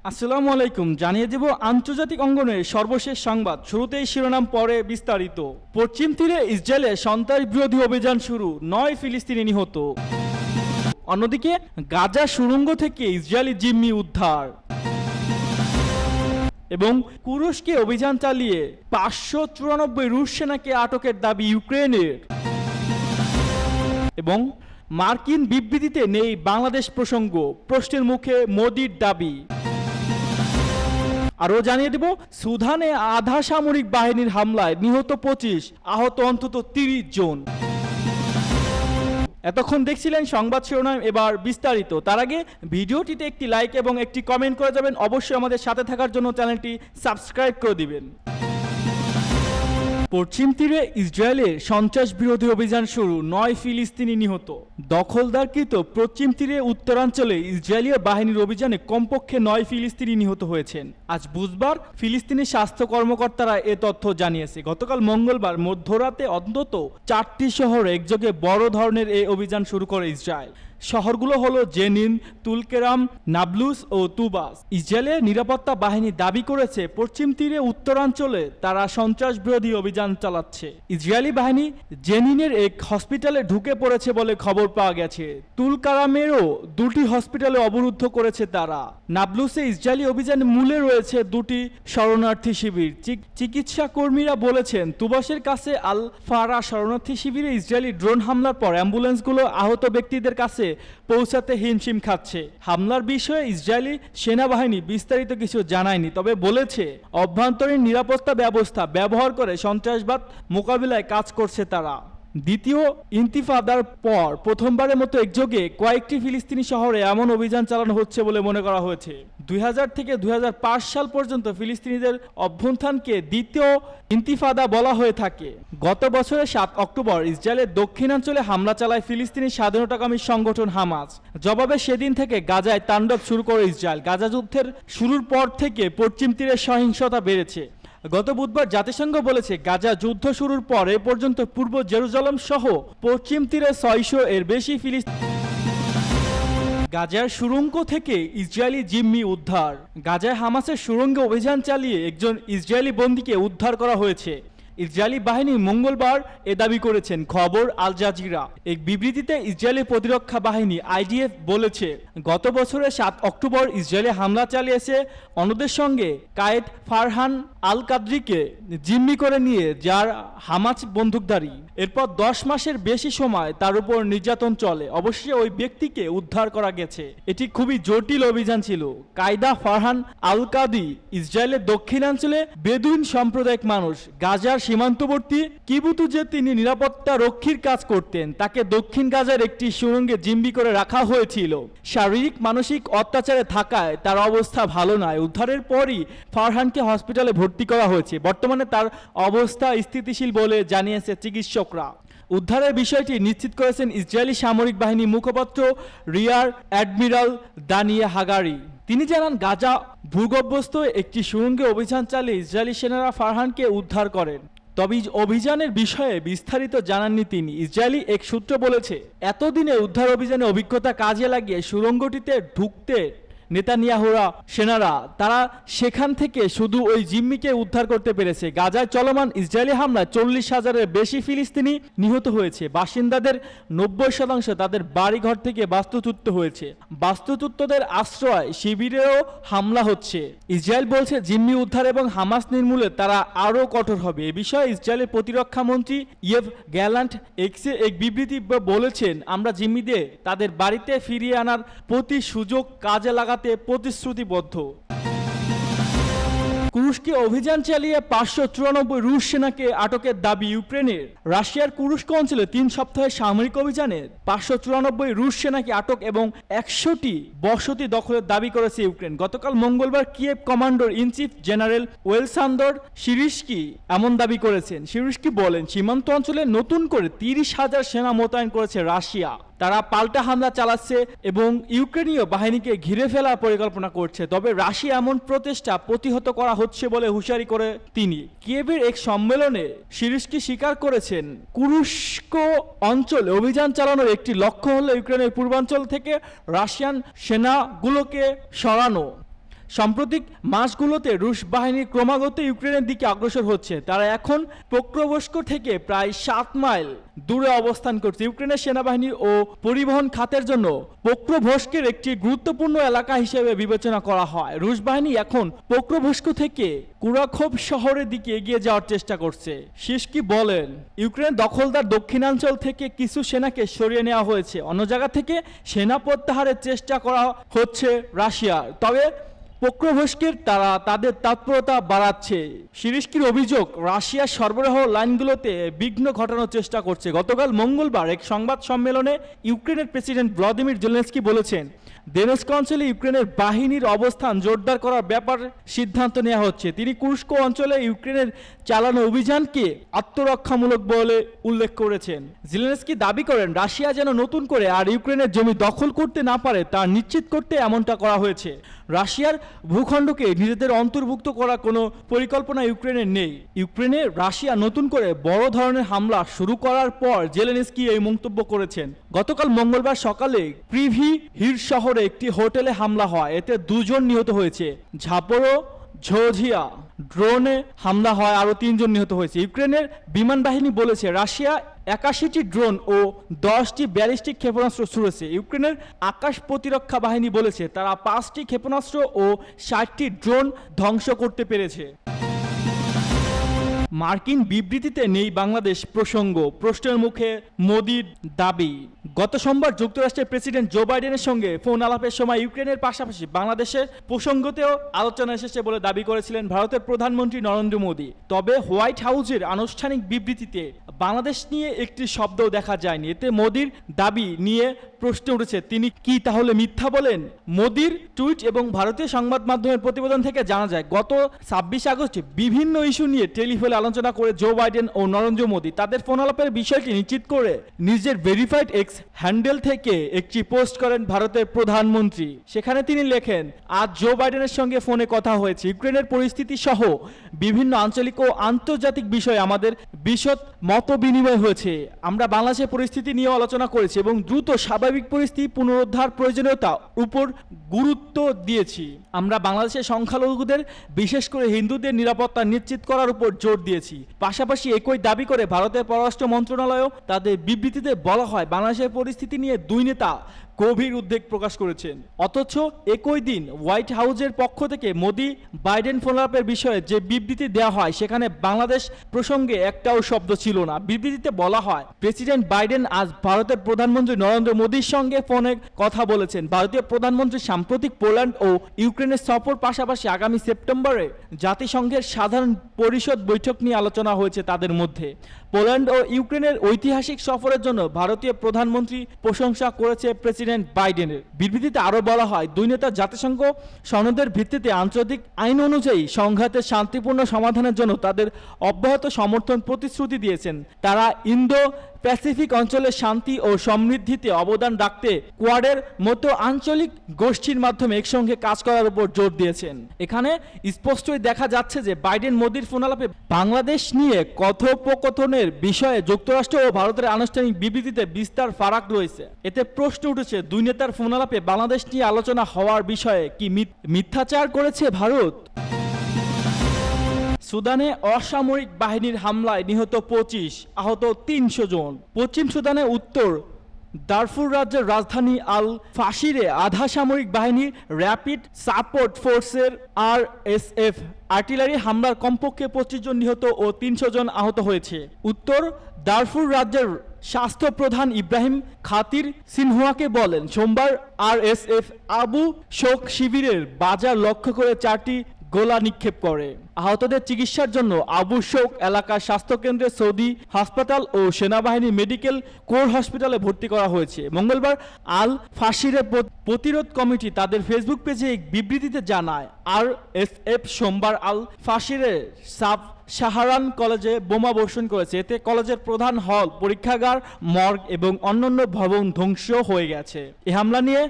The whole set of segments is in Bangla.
আসসালামু আলাইকুম। জানিয়ে দেব আন্তর্জাতিক অঙ্গনের সর্বশেষ সংবাদ। শুরুতেই শিরোনাম, পরে বিস্তারিত। পশ্চিম তীরে ইসরায়েলের সন্ত্রাস বিরোধী অভিযান শুরু, 9 ফিলিস্তিনি নিহত। অন্যদিকে গাজা সুড়ঙ্গ থেকে ইসরায়েলি জিম্মি উদ্ধার এবং কুরস্কে অভিযান চালিয়ে 594 রুশ সেনাকে আটকের দাবি ইউক্রেনের। এবং মার্কিন বিবৃতিতে নেই বাংলাদেশ প্রসঙ্গ, প্রশ্নের মুখে মোদির দাবি। আরও জানিয়ে দেব, সুদানে আধা সামরিক বাহিনীর হামলায় নিহত 25, আহত অন্তত 30 জন। এতক্ষণ দেখছিলেন সংবাদ শিরোনাম, এবার বিস্তারিত। তার আগে ভিডিওটিতে একটি লাইক এবং একটি কমেন্ট করে যাবেন। অবশ্যই আমাদের সাথে থাকার জন্য চ্যানেলটি সাবস্ক্রাইব করে দিবেন। পশ্চিম তীরে ইসরায়েলের সন্ত্রাস বিরোধী অভিযান শুরু, 9 ফিলিস্তিনি নিহত। দখলদারকৃত পশ্চিম তীরে উত্তরাঞ্চলে ইসরায়েলীয় বাহিনীর অভিযানে কমপক্ষে 9 ফিলিস্তিনি নিহত হয়েছেন। আজ বুধবার ফিলিস্তিনি স্বাস্থ্য কর্মকর্তারা এ তথ্য জানিয়েছে। গতকাল মঙ্গলবার মধ্যরাতে অন্তত 4টি শহরে একযোগে বড় ধরনের এই অভিযান শুরু করে ইসরায়েল। শহরগুলো হলো জেনিন, তুলকেরাম, নাবলুস ও তুবাস। ইসরায়েলের নিরাপত্তা বাহিনী দাবি করেছে পশ্চিম তীরে উত্তরাঞ্চলে তারা সন্ত্রাস বিরোধী অভিযান চালাচ্ছে। ইসরায়েলি বাহিনী জেনিনের এক হসপিটালে ঢুকে পড়েছে বলে খবর পাওয়া গেছে। তুলকারামেরও 2টি হসপিটালে অবরুদ্ধ করেছে তারা। নাবলুসে ইসরায়েলি অভিযানে মূলে রয়েছে 2টি শরণার্থী শিবির। চিকিৎসা কর্মীরা বলেছেন তুবাসের কাছে আল ফারা শরণার্থী শিবিরে ইসরায়েলি ড্রোন হামলার পর অ্যাম্বুলেন্সগুলো আহত ব্যক্তিদের কাছে পৌঁছাতে হিমশিম খাচ্ছে। হামলার বিষয়ে ইসরায়েলি সেনাবাহিনী বিস্তারিত কিছু জানায়নি, তবে বলেছে অভ্যন্তরীণ নিরাপত্তা ব্যবস্থা ব্যবহার করে সন্ত্রাসবাদ মোকাবিলায় কাজ করছে তারা। দ্বিতীয় ইন্তিফাদার পর প্রথমবারের মতো একযোগে কয়েকটি ফিলিস্তিনি শহরে এমন অভিযান চালানো হচ্ছে বলে মনে করা হয়েছে। 2000 থেকে 2005 সাল পর্যন্ত ফিলিস্তিনিদের অভ্যুত্থানকে দ্বিতীয় ইন্তিফাদা বলা হয়ে থাকে। গত বছরের 7 অক্টোবর ইসরায়েলের দক্ষিণাঞ্চলে হামলা চালায় ফিলিস্তিনি স্বাধীনতাকামী সংগঠন হামাস। জবাবে সেদিন থেকে গাজায় তাণ্ডব শুরু করে ইসরায়েল। গাজা যুদ্ধের শুরুর পর থেকে পশ্চিম তীরে সহিংসতা বেড়েছে। গত বুধবার জাতিসংঘ বলেছে গাজা যুদ্ধ শুরুর পর এ পর্যন্ত পূর্ব জেরুজালেম সহ পশ্চিম তীরে 600 এর বেশি ফিলিস্তিনি। গাজার সুড়ঙ্গ থেকে ইসরায়েলি জিম্মি উদ্ধার। গাজায় হামাসের সুড়ঙ্গে অভিযান চালিয়ে একজন ইসরায়েলি বন্দীকে উদ্ধার করা হয়েছে। ইসরায়েলি বাহিনী মঙ্গলবার এ দাবি করেছেন, খবর আল জাজিরা। এক বিবৃতিতে ইসরায়েলি প্রতিরক্ষা বাহিনী আইডিএফ বলেছে, গত বছরের 7 অক্টোবর ইসরায়েলে হামলা চালিয়েছে অন্যদের সঙ্গে কায়েদ ফারহান আল কাদরিকে জিম্মি করে নিয়ে, যার হামাস বন্দুকধারী। এরপর 10 মাসের বেশি সময় তার উপর নির্যাতন চলে। অবশ্যই ওই ব্যক্তিকে উদ্ধার করা গেছে। এটি খুবই জটিল অভিযান ছিল। কায়দা ফারহান আল কাদি ইসরায়েলের দক্ষিণাঞ্চলে বেদুইন সম্প্রদায়িক মানুষ। গাজার সীমান্তবর্তী কিবুতুজে তিনি নিরাপত্তা রক্ষীর কাজ করতেন। তাকে দক্ষিণ গাজার একটি সুড়ঙ্গে জিম্মি করে রাখা হয়েছিল। শারীরিক মানসিক অত্যাচারে থাকায় তার অবস্থা ভালো নয়। উদ্ধারের পরই ফারহানকে হসপিটালে ভর্তি করা হয়েছে। বর্তমানে তার অবস্থা স্থিতিশীল বলে জানিয়েছে চিকিৎসকরা। উদ্ধারের বিষয়টি নিশ্চিত করেছেন ইসরায়েলি সামরিক বাহিনী মুখপাত্র রিয়ার অ্যাডমিরাল দানিয়া হাগারি। তিনি জানান, গাজা ভূগর্ভস্থ একটি সুড়ঙ্গে অভিযান চালিয়ে ইসরায়েলি সেনারা ফারহানকে উদ্ধার করেন। তবে অভিযানের বিষয়ে বিস্তারিত জানাননি তিনি। ইসরায়েলি এক সূত্র বলেছে, এতদিনে উদ্ধার অভিযানে অভিজ্ঞতা কাজে লাগিয়ে সুড়ঙ্গটিতে ঢুকতে নেতানিয়াহুরা সেনারা তারা সেখান থেকে শুধু ওই জিম্মিকে উদ্ধার করতে পেরেছে। গাজায় চলমান ইসরায়েলি হামলায় 40,000-এর বেশি ফিলিস্তিনি নিহত হয়েছে। বাসিন্দাদের 90% তাদের বাড়িঘর থেকে বাস্তুচ্যুত হয়েছে। বাস্তুচ্যুতদের আশ্রয় শিবিরেও হামলা হচ্ছে। ইসরায়েল বলছে, জিম্মি উদ্ধার এবং হামাস নির্মূলে তারা আরও কঠোর হবে। এ বিষয়ে ইসরায়েলের প্রতিরক্ষা মন্ত্রী ইয়েভ গ্যালান্ট এক্সে এক বিবৃতি বলেছেন, আমরা জিম্মিদের তাদের বাড়িতে ফিরিয়ে আনার প্রতি সুযোগ কাজে লাগাতে প্রতিশ্রুতিবদ্ধ। কুরস্কে অভিযান চালিয়ে 594 রুশ সেনাকে আটকের দাবি ইউক্রেনের। রাশিয়ার কুরস্ক অঞ্চলে 3 সপ্তাহের সামরিক অভিযানে 594 রুশ সেনাকে আটক এবং 100টি বসতি দখলের দাবি করেছে ইউক্রেন। গতকাল মঙ্গলবার Kyiv commander in chief general Oleksandr Syrskyi এমন দাবি করেছেন। সিরিস্কি বলেন, সীমান্ত অঞ্চলে নতুন করে 30,000 সেনা মোতায়েন করেছে রাশিয়া। তারা পাল্টা হামলা চালাচ্ছে এবং ইউক্রেনীয় বাহিনীকে ঘিরে ফেলার পরিকল্পনা করছে। তবে রাশিয়া এমন প্রচেষ্টা প্রতিহত করা হচ্ছে বলে হুঁশিয়ারি করে তিনি। কিয়েভের এক সম্মেলনে সিরিস্কি স্বীকার করেছেন, কুরস্ক অঞ্চলে অভিযান চালানোর একটি লক্ষ্য হলো ইউক্রেনের পূর্বাঞ্চল থেকে রাশিয়ান সেনাগুলোকে সরানো। সাম্প্রতিক মাসগুলোতে রুশ বাহিনী ক্রমাগত ইউক্রেনের দিকে অগ্রসর হচ্ছে। তারা এখন পোক্রোভস্ক থেকে প্রায় 7 মাইল দূরে অবস্থান করছে। ইউক্রেনের সেনাবাহিনী ও পরিবহন খাতের জন্য পোক্রোভস্কের একটি গুরুত্বপূর্ণ এলাকা হিসেবে বিবেচনা করা হয়। রুশ বাহিনী এখন পোক্রোভস্ক থেকে কুরাখোভ শহরের দিকে এগিয়ে যাওয়ার চেষ্টা করছে। সিসকি বলেন, ইউক্রেন দখলদার দক্ষিণাঞ্চল থেকে কিছু সেনাকে সরিয়ে নেওয়া হয়েছে, অন্য জায়গা থেকে সেনা প্রত্যাহারের চেষ্টা করা হচ্ছে রাশিয়ার, তবে পোক্রোভস্কের তারা তাদের তৎপরতা বাড়াচ্ছে। সিরিস্কির অভিযোগ, রাশিয়ার সরবরাহ লাইনগুলোতে বিঘ্ন ঘটানোর চেষ্টা করছে। গতকাল মঙ্গলবার এক সংবাদ সম্মেলনে ইউক্রেনের প্রেসিডেন্ট ভ্লাদিমির জেলেনস্কি বলেছেন, ডোনেৎস্ক অঞ্চলে ইউক্রেনের বাহিনীর অবস্থান জোরদার করার ব্যাপারে সিদ্ধান্ত নেওয়া হচ্ছে। তিনি কুর্স্ক অঞ্চলে ইউক্রেনের চালানো অভিযানকে আত্মরক্ষামূলক বলে উল্লেখ করেছেন। জেলেনস্কি দাবি করেন, রাশিয়া যেন নতুন করে আর ইউক্রেনের জমি দখল করতে না পারে তা নিশ্চিত করতে এমনটা করা হয়েছে। রাশিয়ার ভূখণ্ডকে নিজেদের অন্তর্ভুক্ত করার কোনো পরিকল্পনা ইউক্রেনের নেই। ইউক্রেনে রাশিয়া নতুন করে বড় ধরনের হামলা শুরু করার পর জেলেনস্কি এই মন্তব্য করেছেন। গতকাল মঙ্গলবার সকালে ক্রিভি হির শহরে একটি হোটেলে হামলা হয়, এতে 2 জন নিহত হয়েছে। ঝাপোরো ঝোঝিয়া ড্রোনে হামলা হয়, আরও 3 জন নিহত হয়েছে। ইউক্রেনের বিমান বাহিনী বলেছে, রাশিয়া 81টি ড্রোন ও 10টি ব্যালিস্টিক ক্ষেপণাস্ত্র ছুড়েছে। ইউক্রেনের আকাশ প্রতিরক্ষা বাহিনী বলেছে, তারা 5টি ক্ষেপণাস্ত্র ও 60টি ড্রোন ধ্বংস করতে পেরেছে। মার্কিন বিবৃতিতে নেই বাংলাদেশ প্রসঙ্গ, প্রশ্নের মুখে মোদির দাবি। গত সোমবার যুক্তরাষ্ট্রের প্রেসিডেন্ট জো বাইডেনের সঙ্গে ফোন আলাপের সময় ইউক্রেনের পাশাপাশি বাংলাদেশের প্রসঙ্গতেও আলোচনা এসেছে বলে দাবি করেছিলেন ভারতের প্রধানমন্ত্রী নরেন্দ্র মোদী। তবে হোয়াইট হাউসের আনুষ্ঠানিক বিবৃতিতে বাংলাদেশ নিয়ে একটি শব্দও দেখা যায়নি। এতে মোদির দাবি নিয়ে প্রশ্ন উঠেছে, তিনি কি তাহলে মিথ্যা বলেন? মোদির টুইট এবং ভারতীয় সংবাদ মাধ্যমের প্রতিবেদন থেকে জানা যায়, গত 26 আগস্ট বিভিন্ন ইস্যু নিয়ে টেলিফোনে আলোচনা করে জো বাইডেন ও নরেন্দ্র মোদী তাদের ফোন আলাপের বিষয়টি নিশ্চিত করে নিজের ভেরিফাইড এক্স হ্যান্ডেল থেকে একটি পোস্ট করেন ভারতের প্রধানমন্ত্রী। সেখানে তিনি লেখেন, আজ জো বাইডেনের সঙ্গে ফোনে কথা হয়েছে, ইউক্রেনের পরিস্থিতি সহ বিভিন্ন আঞ্চলিক ও আন্তর্জাতিক বিষয়ে আমাদের বিশদ মত বিনিময় হয়েছে। আমরা বাংলাদেশের পরিস্থিতি নিয়ে আলোচনা করেছি এবং দ্রুত স্বাভাবিক পরিস্থিতি পুনরুদ্ধার প্রয়োজনীয়তার উপর গুরুত্ব দিয়েছি। আমরা বাংলাদেশের সংখ্যালঘুদের বিশেষ করে হিন্দুদের নিরাপত্তা নিশ্চিত করার উপর জোর দিয়েছি। পাশাপাশি একই দাবি করে ভারতের পররাষ্ট্র মন্ত্রণালয়ও তাদের বিবৃতিতে বলা হয়, বাংলাদেশের পরিস্থিতি নিয়ে 2 নেতা গভীর উদ্বেগ প্রকাশ করেছেন। অথচ একই দিন হোয়াইট হাউসের পক্ষ থেকে মোদি বাইডেন ফোনালাপের বিষয়ে যে বিবৃতি দেওয়া হয় সেখানে বাংলাদেশ প্রসঙ্গে একটাও শব্দ ছিল না। বিবৃতিতে বলা হয়, প্রেসিডেন্ট বাইডেন আজ ভারতের প্রধানমন্ত্রী নরেন্দ্র মোদীর সঙ্গে ফোনে কথা বলেছেন। ভারতীয় প্রধানমন্ত্রী সাম্প্রতিক পোল্যান্ড ও ইউক্রেনের সফর, পাশাপাশি আগামী সেপ্টেম্বরে জাতিসংঘের সাধারণ পরিষদ বৈঠক নিয়ে আলোচনা হয়েছে তাদের মধ্যে। পোল্যান্ড ও ইউক্রেনের ঐতিহাসিক সফরের জন্য ভারতীয় প্রধানমন্ত্রী প্রশংসা করেছে প্রেসিডেন্ট বাইডেনের। বিবৃতিতে আরও বলা হয়, 2 নেতা জাতিসংঘ সনদের ভিত্তিতে আন্তর্জাতিক আইন অনুযায়ী সংঘাতের শান্তিপূর্ণ সমাধানের জন্য তাদের অব্যাহত সমর্থন প্রতিশ্রুতি দিয়েছেন। তারা ইন্দো প্যাসিফিক অঞ্চলের শান্তি ও সমৃদ্ধিতে অবদান রাখতে কোয়াডের মতো আঞ্চলিক গোষ্ঠীর মাধ্যমে একসঙ্গে কাজ করার উপর জোর দিয়েছেন। এখানে স্পষ্টই দেখা যাচ্ছে যে বাইডেন মোদির ফোনালাপে বাংলাদেশ নিয়ে কথোপকথনের বিষয়ে যুক্তরাষ্ট্র ও ভারতের আনুষ্ঠানিক বিবৃতিতে বিস্তর ফারাক রয়েছে। এতে প্রশ্ন উঠেছে, 2 নেতার ফোনালাপে বাংলাদেশ নিয়ে আলোচনা হওয়ার বিষয়ে কি মিথ্যাচার করেছে ভারত? সুদানে অসামরিক বাহিনীর হামলায় নিহত 25, আহত 300 জন। পশ্চিম সুদানের উত্তর দারফুর রাজ্যের রাজধানী আল ফাশিরে আধা সামরিক বাহিনীর র্যাপিড সাপোর্ট ফোর্সের RSF আর্টিলারি হামলার কমপক্ষে 25 জন নিহত ও 300 জন আহত হয়েছে। উত্তর দারফুর রাজ্যের স্বাস্থ্য প্রধান ইব্রাহিম খাতির সিনহুয়াকে বলেন, সোমবার RSF আবু শোক শিবিরের বাজার লক্ষ্য করে 4টি গোলা নিক্ষেপ করে। আহতদের চিকিৎসার জন্য আবু শোক এলাকার স্বাস্থ্যকেন্দ্রে, সৌদি হাসপাতাল ও সেনাবাহিনী মেডিকেল কোর হসপিটালে ভর্তি করা হয়েছে। মঙ্গলবার আল ফাশিরের প্রতিরোধ কমিটি তাদের ফেসবুক পেজে এক বিবৃতিতে জানায়, RSF সোমবার আল ফাশিরের সাব সাহারান কলেজে বোমা বর্ষণ করেছে। এতে কলেজের প্রধান হল, পরীক্ষাগার, মর্গ এবং অন্যান্য ভবন ধ্বংস হয়ে গেছে। এই হামলা নিয়ে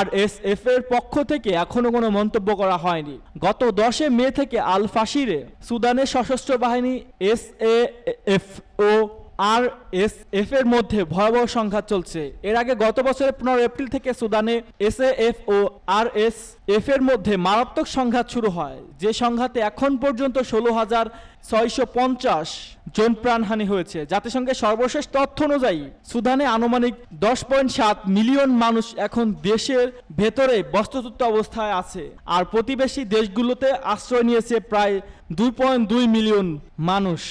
RSF এর পক্ষ থেকে এখনো কোনো মন্তব্য করা হয়নি। গত 10 মে থেকে আল ফাশিরে সুদানের সশস্ত্র বাহিনী SAF ও আরএসএফ এর মধ্যে ভয়াবহ সংঘাত চলছে। এর আগে গত বছরের 15 এপ্রিল থেকে সুদানে এসএএফ ও আরএসএফ এর মধ্যে মারাত্মক সংঘাত শুরু হয়, যে সংঘাতে এখন পর্যন্ত 16,650 জন প্রাণহানি হয়েছে। জাতিসংঘের সর্বশেষ তথ্য অনুযায়ী সুদানে আনুমানিক 10.7 মিলিয়ন মানুষ এখন দেশের ভেতরে বস্ত্রচ্যুত অবস্থায় আছে, আর প্রতিবেশী দেশগুলোতে আশ্রয় নিয়েছে প্রায় 2.2 মিলিয়ন মানুষ।